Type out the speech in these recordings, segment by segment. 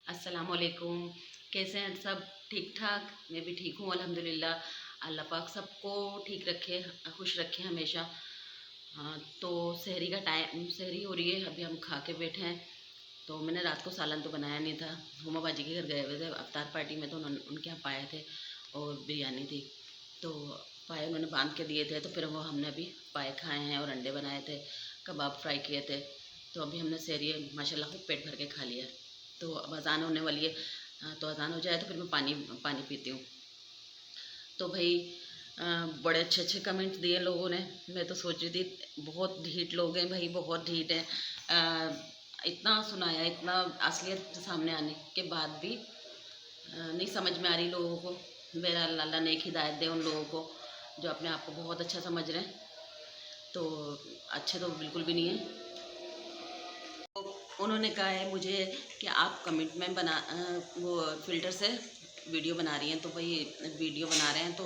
अस्सलाम वालेकुम। कैसे हैं सब? ठीक ठाक। मैं भी ठीक हूँ अल्हम्दुलिल्लाह। अल्लाह पाक सबको ठीक रखे, खुश रखे हमेशा। हाँ, तो सहरी का टाइम, सहरी हो रही है, अभी हम खा के बैठे हैं। तो मैंने रात को सालन तो बनाया नहीं था। हुमा बाजी के घर गए हुए थे अफ्तार पार्टी में, तो उन्होंने उनके यहाँ पाए थे और बिरयानी थी। तो पाए उन्होंने बांध के दिए थे, तो फिर वो हमने अभी पाए खाए हैं और अंडे बनाए थे, कबाब फ्राई किए थे। तो अभी हमने सहरी माशाल्लाह खूब पेट भर के खा लिया। तो अब अज़ान होने वाली है। तो अज़ान हो जाए तो फिर मैं पानी पानी पीती हूँ। तो भाई बड़े अच्छे अच्छे कमेंट दिए लोगों ने। मैं तो सोच रही थी बहुत ढीठ लोग हैं भाई, बहुत ढीठ हैं। इतना सुनाया, इतना असलियत सामने आने के बाद भी नहीं समझ में आ रही लोगों को। मेरा अल्लाह नेक हिदायत दे उन लोगों को जो अपने आप को बहुत अच्छा समझ रहे हैं। तो अच्छे तो बिल्कुल भी नहीं है। उन्होंने कहा है मुझे कि आप कमेंट में वो फ़िल्टर से वीडियो बना रही हैं, तो भाई वीडियो बना रहे हैं तो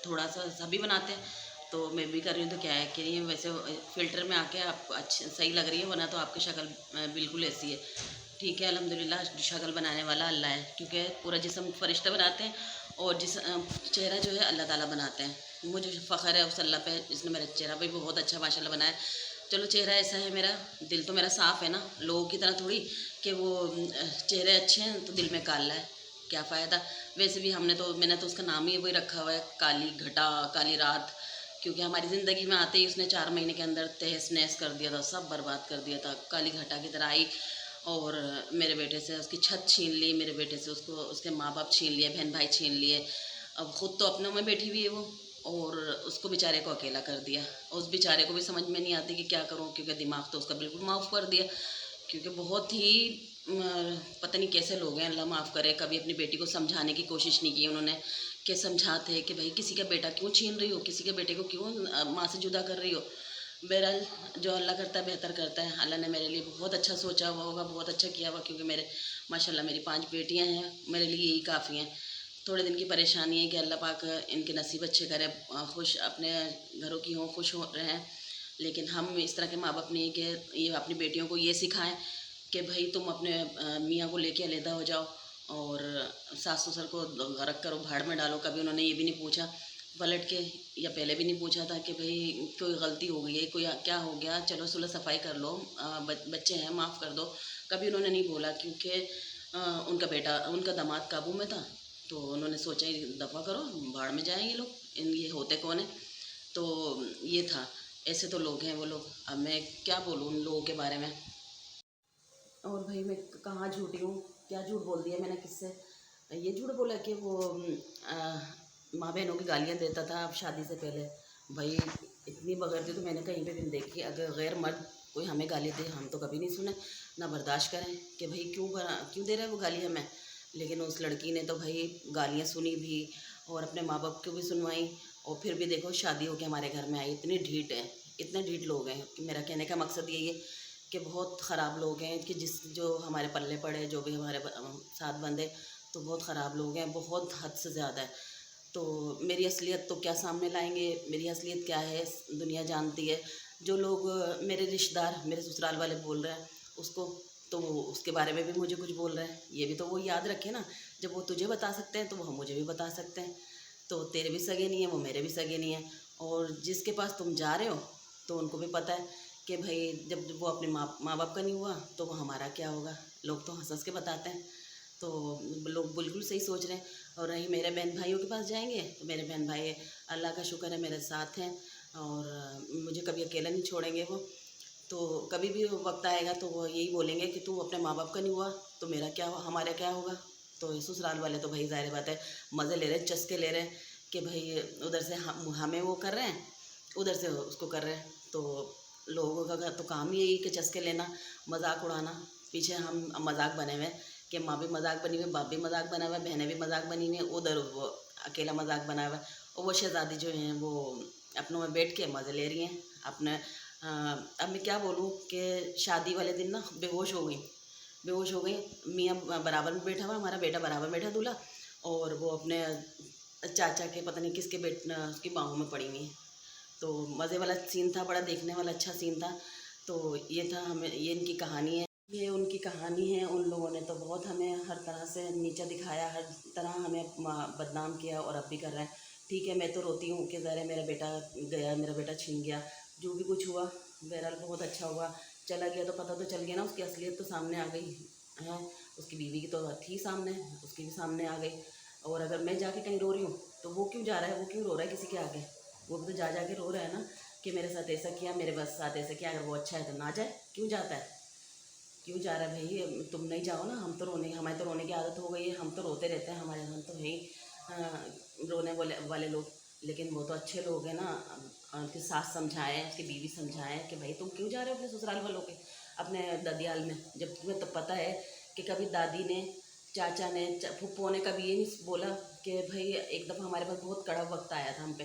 थोड़ा सा सभी बनाते हैं, तो मैं भी कर रही हूँ। तो क्या है कि ये वैसे फ़िल्टर में आके आप अच्छी सही लग रही है, वरना तो आपकी शक्ल बिल्कुल ऐसी है। ठीक है, अल्हम्दुलिल्लाह शक्ल बनाने वाला अल्लाह है, क्योंकि पूरा जिस्म फरिश्ता बनाते हैं और चेहरा जो है अल्लाह ताला बनाते हैं। मुझे फ़ख्र है उस अल्लाह पे, जिसने मेरा चेहरा भी बहुत अच्छा माशाल्लाह बनाया। चलो चेहरा ऐसा है मेरा, दिल तो मेरा साफ़ है ना, लोगों की तरह थोड़ी कि वो चेहरे अच्छे हैं तो दिल में काला है, क्या फ़ायदा। वैसे भी मैंने तो उसका नाम ही वही रखा हुआ है, काली घटा, काली रात। क्योंकि हमारी ज़िंदगी में आते ही उसने 4 महीने के अंदर तहस नहस कर दिया था, सब बर्बाद कर दिया था। काली घटा की तरह आई और मेरे बेटे से उसकी छत छीन ली, मेरे बेटे से उसको उसके माँ बाप छीन लिए, बहन भाई छीन लिए। अब ख़ुद तो अपनों में बैठी हुई है वो, और उसको बेचारे को अकेला कर दिया। उस बेचारे को भी समझ में नहीं आती कि क्या करूं, क्योंकि दिमाग तो उसका बिल्कुल माफ़ कर दिया। क्योंकि बहुत ही पता नहीं कैसे लोग हैं, अल्लाह माफ़ करे। कभी अपनी बेटी को समझाने की कोशिश नहीं की उन्होंने, कि समझाते कि भाई किसी का बेटा क्यों छीन रही हो, किसी के बेटे को क्यों माँ से जुदा कर रही हो। बहरहाल जो अल्लाह करता है बेहतर करता है। अल्लाह ने मेरे लिए बहुत अच्छा सोचा हुआ होगा, बहुत अच्छा किया हुआ, क्योंकि मेरे माशाल्लाह मेरी 5 बेटियां हैं, मेरे लिए यही काफ़ी हैं। थोड़े दिन की परेशानी है कि अल्लाह पाक इनके नसीब अच्छे करे, खुश अपने घरों की हों, खुश हो रहे हैं। लेकिन हम इस तरह के माँ बाप नहीं कि ये अपनी बेटियों को ये सिखाएं कि भाई तुम अपने मियाँ को लेके अलहदा हो जाओ और सास ससुर को गरक करो, भाड़ में डालो। कभी उन्होंने ये भी नहीं पूछा पलट के, या पहले भी नहीं पूछा था कि भाई कोई गलती हो गई है, कोई क्या हो गया, चलो सुलह सफाई कर लो, बच्चे हैं माफ़ कर दो। कभी उन्होंने नहीं बोला, क्योंकि उनका दामाद काबू में था। तो उन्होंने सोचा ही दफ़ा करो, भाड़ में जाएं ये लोग, ये होते कौन है। तो ये था, ऐसे तो लोग हैं वो लोग। अब मैं क्या बोलूँ उन लोगों के बारे में। और भाई मैं कहाँ झूठी हूँ, क्या झूठ बोल दिया मैंने किससे? ये झूठ बोला कि वो माँ बहनों की गालियाँ देता था अब शादी से पहले। भाई इतनी बगैरती तो मैंने कहीं पे भी नहीं देखी। अगर गैर मर्द कोई हमें गाली दे, हम तो कभी नहीं सुने, ना बर्दाश्त करें कि भाई क्यों दे रहा है वो गाली हमें। लेकिन उस लड़की ने तो भाई गालियाँ सुनी भी और अपने माँ बाप को भी सुनवाई, और फिर भी देखो शादी होके हमारे घर में आई। इतनी ढीठ है, इतने ढीठ लोग हैं कि मेरा कहने का मकसद यही है कि बहुत ख़राब लोग हैं, कि जो हमारे पल्ले पड़े, जो भी हमारे साथ बंधे, तो बहुत ख़राब लोग हैं, बहुत हद से ज़्यादा है। तो मेरी असलियत तो क्या सामने लाएंगे, मेरी असलियत क्या है दुनिया जानती है। जो लोग मेरे रिश्तेदार, मेरे ससुराल वाले बोल रहे हैं उसको, तो उसके बारे में भी मुझे कुछ बोल रहे हैं। ये भी तो वो याद रखे ना, जब वो तुझे बता सकते हैं तो वो मुझे भी बता सकते हैं। तो तेरे भी सगे नहीं है, वो मेरे भी सगे नहीं है। और जिसके पास तुम जा रहे हो तो उनको भी पता है कि भाई जब वो अपने माँ बाप का नहीं हुआ तो वो हमारा क्या होगा। लोग तो हंस हंस के बताते हैं। तो लोग बिल्कुल सही सोच रहे हैं। और रही मेरे बहन भाइयों के पास जाएंगे, तो मेरे बहन भाई अल्लाह का शुक्र है मेरे साथ हैं, और मुझे कभी अकेला नहीं छोड़ेंगे वो। तो कभी भी वक्त आएगा तो वो यही बोलेंगे कि तू अपने माँ बाप का नहीं हुआ तो मेरा क्या हुआ, हमारा क्या होगा। तो ससुराल वाले तो भाई ज़ाहिर बात है मज़े ले रहे हैं, चस्के ले रहे हैं कि भाई उधर से हमें वो कर रहे हैं, उधर से उसको कर रहे हैं। तो लोगों का तो काम ही यही कि चस्के लेना, मजाक उड़ाना। पीछे हम मजाक बने हुए हैं कि माँ भी मजाक बनी हुई, बाप भी मजाक बना हुआ है, बहनें भी मजाक बनी हुई हैं, उधर वो अकेला मजाक बना हुआ है। और वो शहज़ादी जो हैं वो अपनों में बैठ के मज़े ले रही हैं अपने। अब मैं क्या बोलूँ कि शादी वाले दिन ना बेहोश हो गई, बेहोश हो गई। मियाँ बराबर में बैठा हुआ, हमारा बेटा बराबर में बैठा दूल्हा, और वो अपने चाचा के पता नहीं किसके उसकी बाहों में पड़ी हुई। तो मज़े वाला सीन था, बड़ा देखने वाला अच्छा सीन था। तो ये था, हमें ये इनकी कहानी है। ये उनकी कहानी है। उन लोगों ने तो बहुत हमें हर तरह से नीचा दिखाया, हर तरह हमें बदनाम किया और अब भी कर रहे हैं। ठीक है, मैं तो रोती हूँ कि ज़रा मेरा बेटा गया, मेरा बेटा छीन गया, जो भी कुछ हुआ बहरहाल बहुत अच्छा हुआ। चला गया तो पता तो चल गया ना, उसकी असलियत तो सामने आ गई है। उसकी बीवी की तो थी सामने, उसकी भी सामने आ गई। और अगर मैं जाके कहीं रो रही हूँ तो वो क्यों जा रहा है, वो क्यों रो रहा है किसी के आगे? वो भी तो जा के रो रहा है ना कि मेरे साथ ऐसा किया, मेरे बस साथ ऐसा किया। अगर वो अच्छा है तो ना जाए, क्यों जाता है? क्यों जा रहा है भाई? तुम नहीं जाओ ना, हम तो रोने, हमारी तो रोने की आदत हो गई है, हम तो रोते रहते हैं, हमारे हम तो है ही रोने वाले लोग। लेकिन वो तो अच्छे लोग हैं ना। उनकी सास समझाएं, उसकी बीवी समझाएं कि भाई तुम क्यों जा रहे हो अपने ससुराल वालों के, अपने ददियाल में, जब तुम्हें तो पता है कि कभी दादी ने, चाचा ने, फूफो ने कभी ये नहीं बोला कि भाई एक दफ़ा हमारे पास बहुत कड़ा वक्त आया था हम पे,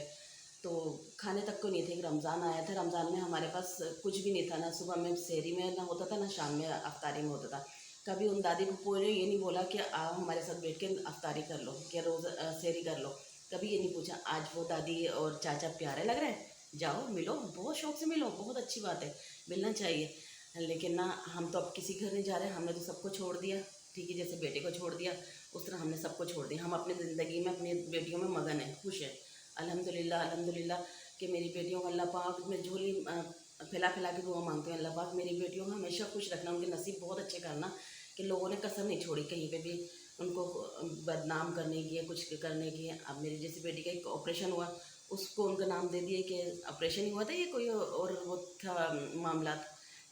तो खाने तक को नहीं थे। रमज़ान आया था, रमज़ान में हमारे पास कुछ भी नहीं था, ना सुबह में सहरी में ना होता था, ना शाम में अफ्तारी में होता था। कभी उन दादी फूफो ने ये नहीं बोला कि आओ हमारे साथ बैठ के अफ्तारी कर लो, कि रोज़ सहरी कर लो। कभी ये नहीं पूछा। आज वो दादी और चाचा प्यारे लग रहे हैं, जाओ मिलो, बहुत शौक से मिलो, बहुत अच्छी बात है, मिलना चाहिए। लेकिन ना, हम तो अब किसी घर नहीं जा रहे, हमने तो सबको छोड़ दिया। ठीक है, जैसे बेटे को छोड़ दिया उस तरह हमने सबको छोड़ दिया। हम अपनी ज़िंदगी में अपनी बेटियों में मगन हैं, खुश हैं। अल्हम्दुलिल्लाह, अल्हम्दुलिल्लाह कि मेरी बेटियों को अल्लाह पाक में झोली फैला फैला के दुआ मांगते हैं, अल्लाह पाक मेरी बेटियों को हमेशा खुश रखना, उनके नसीब बहुत अच्छे करना कि लोगों ने कसर नहीं छोड़ी कहीं पे भी उनको बदनाम करने की या कुछ करने की। अब मेरी जैसी बेटी का एक ऑपरेशन हुआ, उसको उनका नाम दे दिए कि ऑपरेशन ही हुआ था, ये कोई और वो था मामला।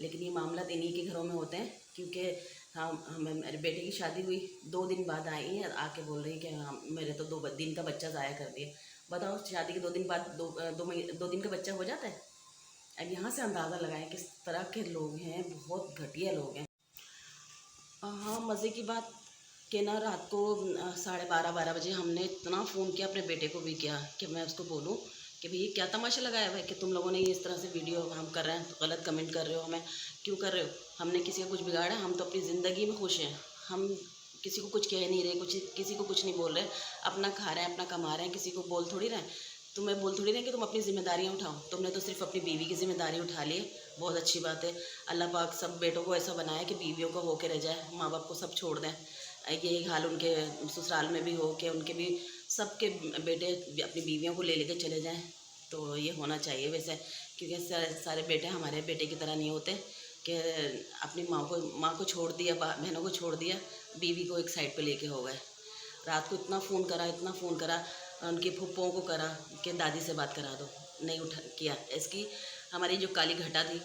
लेकिन ये मामला इन्हीं के घरों में होते हैं, क्योंकि हमें मेरे बेटे की शादी हुई 2 दिन बाद आई है, आके बोल रही है कि हाँ मेरे तो 2 दिन का बच्चा ज़ाया कर दिया। बताओ, शादी के 2 दिन बाद 2 दिन का बच्चा हो जाता है? अब यहाँ से अंदाज़ा लगाएं किस तरह के लोग हैं, बहुत घटिया लोग हैं। हाँ, मज़े की बात कि ना, रात को 12:30 बजे हमने इतना फ़ोन किया, अपने बेटे को भी किया कि मैं उसको बोलूँ कि भैया क्या तमाशा लगाया हुआ है कि तुम लोगों ने ये इस तरह से वीडियो हम कर रहे हैं तो गलत कमेंट कर रहे हो, हमें क्यों कर रहे हो? हमने किसी का कुछ बिगाड़ा? हम तो अपनी ज़िंदगी में खुश हैं। हम किसी को कुछ कह नहीं रहे, कुछ किसी को कुछ नहीं बोल रहे, अपना खा रहे हैं, अपना कमा रहे हैं, किसी को बोल थोड़ी रहे हैं। तुम्हें बोल थोड़ी रहे कि तुम अपनी जिम्मेदारियाँ उठाओ। तुमने तो सिर्फ अपनी बीवी की जिम्मेदारी उठा ली है, बहुत अच्छी बात है। अल्लाह पाक सब बेटों को ऐसा बनाया कि बीवियों को होके रह जाए, माँ बाप को सब छोड़ दें। यही हाल उनके ससुराल में भी हो कि उनके भी सबके बेटे अपनी बीवियों को ले लेके चले जाएं। तो ये होना चाहिए वैसे, क्योंकि सारे बेटे हमारे बेटे की तरह नहीं होते कि अपनी माँ को छोड़ दिया, बहनों को छोड़ दिया, बीवी को एक साइड पे लेके हो गए। रात को इतना फ़ोन करा, इतना फ़ोन करा, उनके फूफों को करा कि दादी से बात करा दो, नहीं उठा किया। इसकी हमारी जो काली घटा थी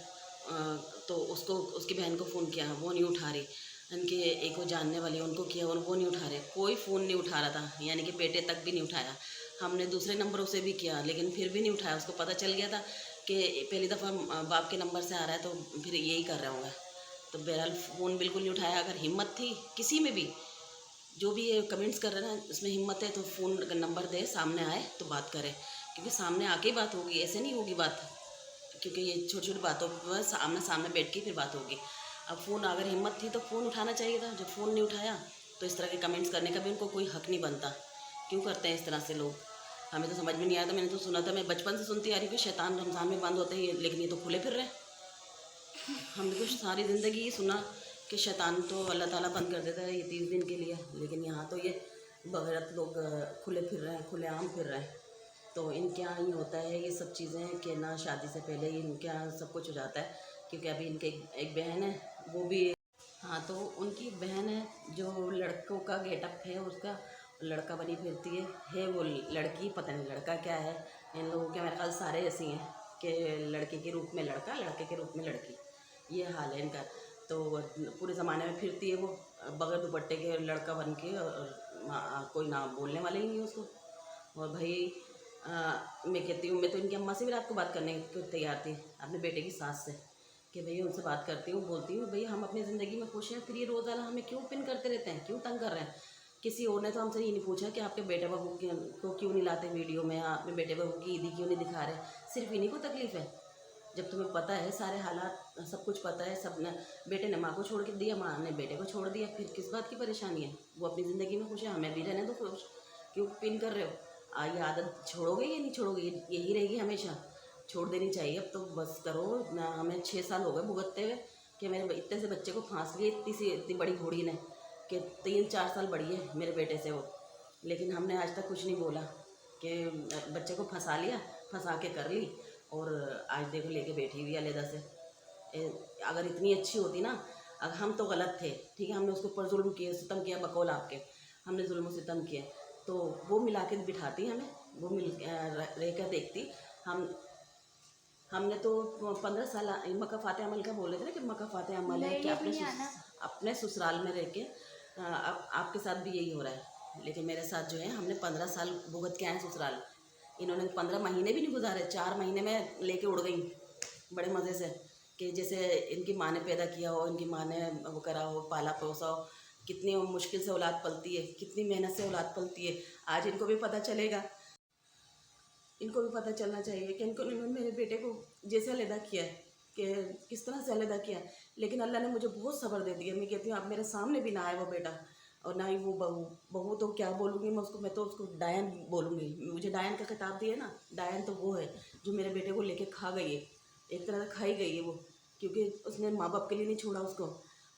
तो उसको, उसकी बहन को फ़ोन किया, वो नहीं उठा रही। उनके एक वो जानने वाली उनको किया और वो नहीं उठा रहे, कोई फ़ोन नहीं उठा रहा था, यानी कि बेटे तक भी नहीं उठाया। हमने दूसरे नंबरों से भी किया लेकिन फिर भी नहीं उठाया। उसको पता चल गया था कि पहली दफ़ा बाप के नंबर से आ रहा है तो फिर यही कर रहा होगा। तो बहरहाल फ़ोन बिल्कुल नहीं उठाया। अगर हिम्मत थी किसी में भी, जो भी ये कमेंट्स कर रहे हैं ना, उसमें हिम्मत है तो फ़ोन नंबर दे, सामने आए तो बात करें, क्योंकि सामने आके ही बात होगी, ऐसे नहीं होगी बात। क्योंकि ये छोटी छोटी बातों पर सामने सामने बैठ के फिर बात होगी। अब फ़ोन, अगर हिम्मत थी तो फ़ोन उठाना चाहिए था। जब फ़ोन नहीं उठाया तो इस तरह के कमेंट्स करने का भी उनको कोई हक नहीं बनता। क्यों करते हैं इस तरह से लोग? हमें तो समझ में नहीं आया था। मैंने तो सुना था, मैं बचपन से सुनती आ रही हूँ कि शैतान रमज़ान में बंद होते हैं, लेकिन ये तो खुले फिर रहे हैं। हमने तो सारी ज़िंदगी ये सुना कि शैतान तो अल्लाह ताला बंद कर देता है ये 30 दिन के लिए, लेकिन यहाँ तो ये बगैरत लोग खुले फिर रहे हैं, खुलेआम फिर रहे हैं। तो इनके यहाँ ही होता है ये सब चीज़ें कि ना, शादी से पहले ही इनके यहाँ सब कुछ हो जाता है। क्योंकि अभी इनके एक बहन है, वो भी, हाँ, तो उनकी बहन है जो लड़कों का गेटअप है उसका, लड़का बनी फिरती है वो लड़की, पता नहीं लड़का क्या है। इन लोगों के मेरे ख्याल सारे ऐसे ही हैं कि लड़के के रूप में लड़का, लड़के के रूप में लड़की, ये हाल है इनका। तो पूरे ज़माने में फिरती है वो बगैर दुपट्टे के लड़का बन के, और कोई ना बोलने वाले ही नहीं है उसको। और भाई मैं कहती हूँ, मैं तो इनकी अम्मा से भी रात को बात करने को तैयार थी, अपने बेटे की सास से, कि भैया उनसे बात करती हूँ, बोलती हूँ भैया हम अपनी ज़िंदगी में खुश हैं, फिर ये रोज़ाना हमें क्यों पिन करते रहते हैं, क्यों तंग कर रहे हैं? किसी और ने तो हमसे ये नहीं पूछा कि आपके बेटे बहू को क्यों नहीं लाते वीडियो में, अपने बेटे बहू की ईदी क्यों नहीं दिखा रहे? सिर्फ इन्हीं को तकलीफ़ है। जब तुम्हें पता है सारे हालात, सब कुछ पता है, सब ने, बेटे ने माँ को छोड़ के दिया, माँ ने बेटे को छोड़ दिया, फिर किस बात की परेशानी है? वो अपनी ज़िंदगी में खुश है, हमें भी रहने दो खुश। क्यों पिन कर रहे हो? ये आदत छोड़ोगे या नहीं छोड़ोगे? यही रहेगी हमेशा? छोड़ देनी चाहिए अब तो, बस करो ना। हमें 6 साल हो गए भुगतते हुए कि मेरे इतने से बच्चे को फांस लिया इतनी बड़ी घोड़ी ने, कि 3-4 साल बड़ी है मेरे बेटे से वो, लेकिन हमने आज तक कुछ नहीं बोला कि बच्चे को फंसा लिया, फंसा के कर ली, और आज देखो लेके बैठी हुई अलहदा से। अगर इतनी अच्छी होती ना, अगर हम तो गलत थे, ठीक है, हमने उसके ऊपर जुल्म किया, सितम किया, बकौल आपके हमने जुल्म सितम किया, तो वो मिला के बिठाती हमें, वो रह कर देखती। हमने तो 15 साल मक्का फाते अमल का बोल रहे थे ना, कि मक्का फाते अमल है कि अपने ससुराल में रह के आपके साथ भी यही हो रहा है, लेकिन मेरे साथ जो है हमने 15 साल भुगत के आए ससुराल। इन्होंने 15 महीने भी नहीं गुजारे, 4 महीने में लेके उड़ गई बड़े मज़े से, कि जैसे इनकी माँ ने पैदा किया हो, इनकी माँ ने वो करा हो, पाला पोसा हो। कितनी मुश्किल से औलाद पलती है, कितनी मेहनत से औलाद पलती है। आज इनको भी पता चलेगा, इनको भी पता चलना चाहिए कि इन्होंने मेरे बेटे को जैसे अलहदा किया है, कि किस तरह से अलहदा किया है। लेकिन अल्लाह ने मुझे बहुत सब्र दे दिया। मैं कहती हूँ आप मेरे सामने भी ना आए वो बेटा, और ना ही वो बहू तो क्या बोलूँगी मैं तो उसको डायन बोलूँगी। मुझे डायन का खिताब दिया ना, डायन तो वो है जो मेरे बेटे को लेके खा गई है, एक तरह से खाई गई है वो, क्योंकि उसने माँ बाप के लिए नहीं छोड़ा उसको।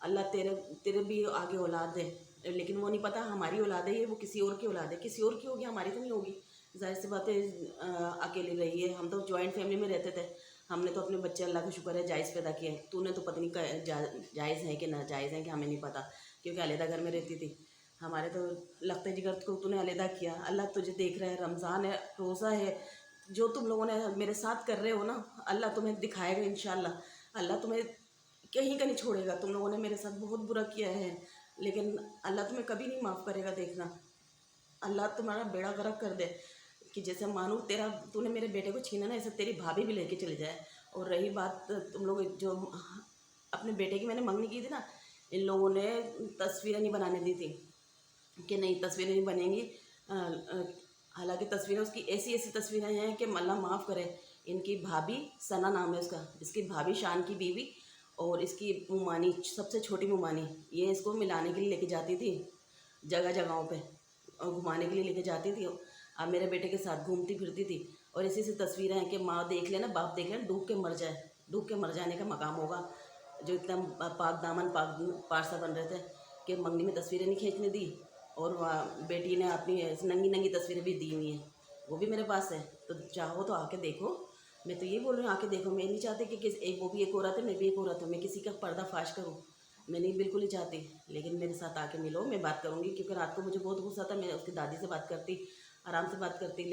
अल्लाह तेरे भी आगे औलाद है, लेकिन वो नहीं पता हमारी औलाद है ये, वो किसी और की औलाद है, किसी और की होगी, हमारी तो नहीं होगी। ज़ाहिर सी बात है, अकेली रही है। हम तो जॉइंट फैमिली में रहते थे, हमने तो अपने बच्चे अल्लाह का शुक्र है जायज़ पैदा किए। तूने तो पता नहीं जायज़ है कि ना जायज़ है कि हमें नहीं पता, क्योंकि अलहदा घर में रहती थी। हमारे तो लगता है जिगर को तूने अलहदा किया। अल्लाह तुझे देख रहा है, रमज़ान है, रोज़ा है, जो तुम लोगों ने मेरे साथ कर रहे हो ना, अल्लाह तुम्हें दिखाएगा इंशाल्लाह। अल्लाह तुम्हें कहीं का नहीं छोड़ेगा। तुम लोगों ने मेरे साथ बहुत बुरा किया है, लेकिन अल्लाह तुम्हें कभी नहीं माफ़ करेगा। देखना, अल्लाह तुम्हारा बेड़ा गर्क कर दे, कि जैसे मानो तूने मेरे बेटे को छीना ना, ऐसे तेरी भाभी भी लेके चली जाए। और रही बात तुम लोग जो अपने बेटे की मैंने मंगनी की थी ना, इन लोगों ने तस्वीरें नहीं बनाने दी थी, कि नहीं तस्वीरें नहीं बनेंगी। हालांकि तस्वीरें उसकी ऐसी ऐसी तस्वीरें हैं कि अल्लाह माफ़ करे। इनकी भाभी सना नाम है उसका, इसकी भाभी शान की बीवी, और इसकी मुमानी सबसे छोटी मुमानी, ये इसको मिलाने के लिए लेके जाती थी जगह जगहों पे, और घुमाने के लिए लेके जाती थी। अब मेरे बेटे के साथ घूमती फिरती थी, और ऐसी ऐसी तस्वीरें हैं कि माँ देख लेना, बाप देख लेना, डूब के मर जाए, डूब के मर जाने का मकाम होगा। जो इतना पाक दामन पारसा बन रहे थे कि मंगनी में तस्वीरें नहीं खींचने दी, और बेटी ने अपनी नंगी नंगी तस्वीरें भी दी हुई हैं, वो भी मेरे पास है। तो चाहो तो आके देखो। मैं तो ये बोल रही हूँ आके देखो। मैं नहीं चाहती कि वो भी एक औरत है, मैं भी एक औरत हूँ, मैं किसी का पर्दाफाश करूँ, मैं नहीं, बिल्कुल नहीं चाहती। लेकिन मेरे साथ आके मिलो, मैं बात करूँगी, क्योंकि रात को मुझे बहुत गुस्सा था। मैं उसकी दादी से बात करती, आराम से बात करती,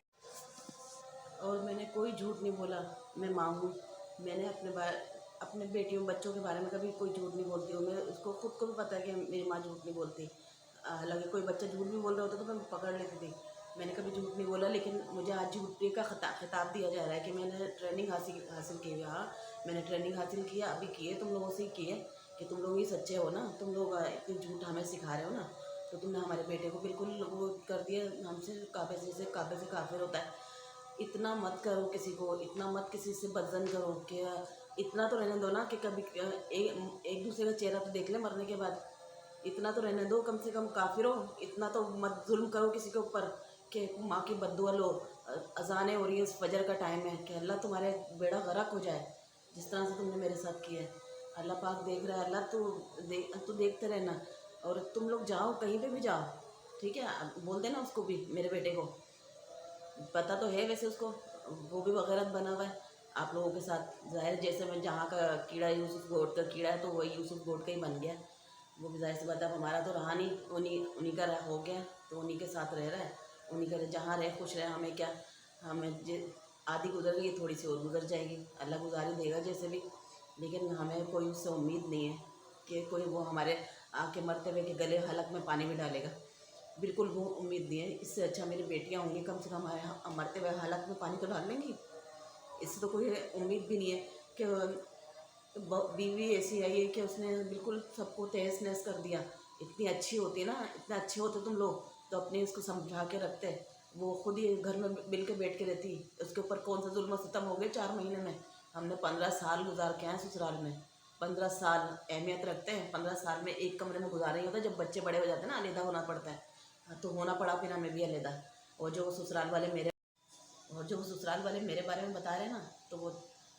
और मैंने कोई झूठ नहीं बोला। मैं माँ हूँ, मैंने अपने बेटियों बच्चों के बारे में कभी कोई झूठ नहीं बोलती हूँ। मैं उसको खुद को भी पता है कि मेरी माँ झूठ नहीं बोलती। हालांकि कोई बच्चा झूठ भी बोल रहा होता तो मैं पकड़ लेती थी। मैंने कभी झूठ नहीं बोला, लेकिन मुझे आज झूठ का खिताब दिया जा रहा है कि मैंने ट्रेनिंग हासिल की है। हाँ, मैंने ट्रेनिंग हासिल किया, अभी किए, तुम लोगों से ही किए, कि तुम लोग ही सच्चे हो ना, तुम लोग इतनी झूठ हमें सिखा रहे हो ना। तो तुमने हमारे बेटे को बिल्कुल वो कर दिया हमसे, काबे से काफिर होता है। इतना मत करो किसी को, इतना मत किसी से बदजन करो, कि इतना तो रहने दो ना कि कभी एक दूसरे का चेहरा तो देख ले मरने के बाद। इतना तो रहने दो, कम से कम काफिरो, इतना तो मत जुल्म करो किसी के ऊपर कि माँ की बद्दुआ लो। अजानें हो रही है, फजर का टाइम है, कि अल्लाह तुम्हारे बेड़ा गर्क हो जाए जिस तरह से तुमने मेरे साथ किया है। अल्लाह पाक देख रहा है। अल्लाह तू देखते रहना। और तुम लोग जाओ, कहीं पे भी जाओ, ठीक है, बोल देना उसको भी, मेरे बेटे को पता तो है वैसे उसको, वो भी वगैरह बना हुआ है आप लोगों के साथ। ज़ाहिर जैसे मैं जहाँ का कीड़ा यूसुफ गोड का कीड़ा है, तो वही यूसुफ गोड का ही बन गया। वो भी ज़ाहिर सी बात है, अब हमारा तो रहा नहीं, उन्हीं का हो गया, तो उन्हीं के साथ रह रहा है, उन्हीं का जहाँ रहे खुश रहे। हमें क्या, हमें आधी गुजर गई, थोड़ी सी और गुजर जाएगी, अल्लाह गुजारी देगा जैसे भी। लेकिन हमें कोई उससे उम्मीद नहीं है कि कोई वो हमारे आके मरते हुए के गले हलक में पानी भी डालेगा, बिल्कुल वो उम्मीद नहीं है। इससे अच्छा मेरी बेटियां होंगी, कम से कम हमारे मरते हुए हालत में पानी तो डाल लेंगी। इससे तो कोई उम्मीद भी नहीं है कि बीवी ऐसी आई है कि उसने बिल्कुल सबको तहस नहस कर दिया। इतनी अच्छी होती है ना, इतने अच्छे होते तुम लोग, तो अपने उसको समझा के रखते। वो खुद ही घर में मिल के बैठ के रहती, उसके ऊपर कौन सा जुल्म सितम हो गए 4 महीने में। हमने 15 साल गुजार के आए ससुराल में। 15 साल अहमियत रखते हैं। 15 साल में एक कमरे में गुजारा ही होता है। जब बच्चे बड़े हो जाते हैं ना, अलहदा होना पड़ता है, तो होना पड़ा फिर हमें भी अलहदा। और जो वो ससुराल वाले मेरे बारे में बता रहे हैं ना, तो वो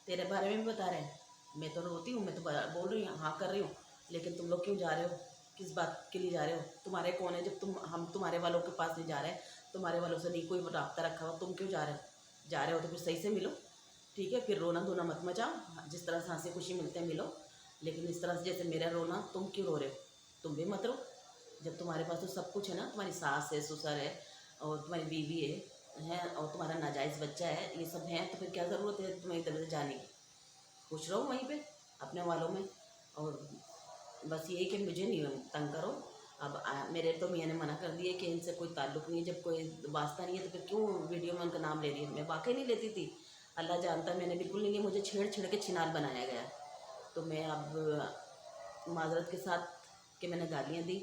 तेरे बारे में भी बता रहे हैं। मैं तो रोती हूँ, मैं तो बोल रही हूँ, हाँ कर रही हूँ, लेकिन तुम लोग क्यों जा रहे हो? किस बात के लिए जा रहे हो? तुम्हारे कौन है? जब हम तुम्हारे वालों के पास नहीं जा रहे, तुम्हारे वालों से नहीं कोई राब्ता रखा हो, तुम क्यों जा रहे हो? जा रहे हो तो फिर सही से मिलो, ठीक है? फिर रोना धोना मत मचाओ, जिस तरह से हंसी खुशी मिलते हैं मिलो, लेकिन इस तरह से जैसे मेरा रोना, तुम क्यों रो रहे हो? तुम भी मत रो। जब तुम्हारे पास तो सब कुछ है ना, तुम्हारी सास है, ससुर है, और तुम्हारी बीवी है और तुम्हारा नाजायज़ बच्चा है, ये सब है, तो फिर क्या ज़रूरत है तुम्हें इधर उधर जाने की? खुश रहो वहीं पे अपने वालों में। और बस यही कि मुझे नहीं तंग करो। अब मेरे तो मियाँ ने मना कर दिया कि इनसे कोई ताल्लुक़ नहीं है, जब कोई वास्ता नहीं है तो फिर क्यों वीडियो में उनका नाम ले रही है? मैं वाकई नहीं लेती थी, अल्लाह जानता है मैंने बिल्कुल नहीं लिया, मुझे छेड़ छेड़ के छिनार बनाया गया। तो मैं अब माजरत के साथ कि मैंने गालियाँ दी,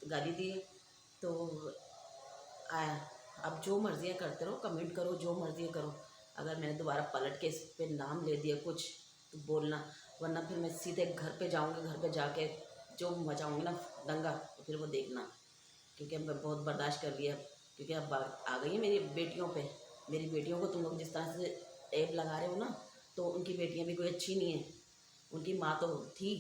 गाली दी, तो आया। अब जो मर्ज़ियाँ करते रहो, कमेंट करो, जो मर्ज़ी करो। अगर मैंने दोबारा पलट के इस पे नाम ले दिया कुछ तो बोलना, वरना फिर मैं सीधे घर पे जाऊँगी, घर पे जाके जो मचाऊँगी ना दंगा, तो फिर वो देखना। क्योंकि अब मैं बहुत बर्दाश्त कर लिया, क्योंकि अब बात आ गई है मेरी बेटियों पे। मेरी बेटियों को तुम लोग जिस तरह से ऐब लगा रहे हो ना, तो उनकी बेटियाँ भी कोई अच्छी नहीं हैं। उनकी माँ तो थी,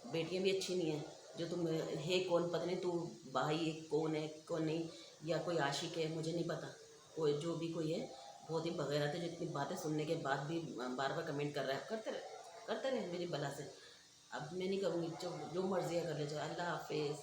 बेटियां भी अच्छी नहीं हैं। जो तुम है कौन पता नहीं, तू भाई है कौन है कौन नहीं, या कोई आशिक है, मुझे नहीं पता। कोई जो भी कोई है, बहुत ही बगैरत है, जो इतनी बातें सुनने के बाद भी बार बार कमेंट कर रहा है। करते रहे मेरी बला से। अब मैं नहीं करूँगी, जो जो मर्जी है कर ले जाओ। अल्लाह हाफिज़।